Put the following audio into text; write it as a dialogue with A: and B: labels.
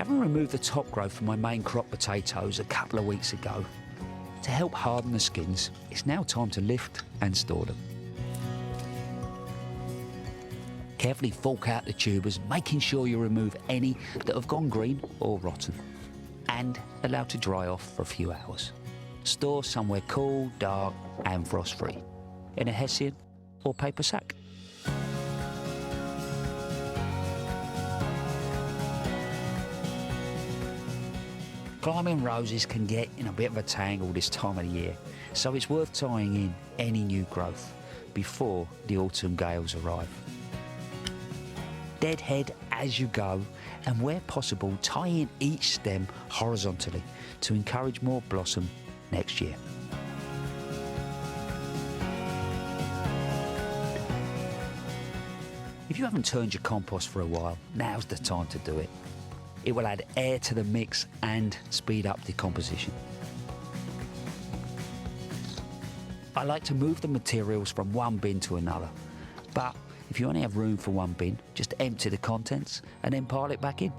A: Having removed the top growth from my main crop potatoes a couple of weeks ago, to help harden the skins, it's now time to lift and store them. Carefully fork out the tubers, making sure you remove any that have gone green or rotten, and allow to dry off for a few hours. Store somewhere cool, dark and frost-free, in a hessian or paper sack. Climbing roses can get in a bit of a tangle this time of the year, so it's worth tying in any new growth before the autumn gales arrive. Deadhead as you go, and where possible tie in each stem horizontally to encourage more blossom next year. If you haven't turned your compost for a while, now's the time to do it. It will add air to the mix and speed up decomposition. I like to move the materials from one bin to another, but if you only have room for one bin, just empty the contents and then pile it back in.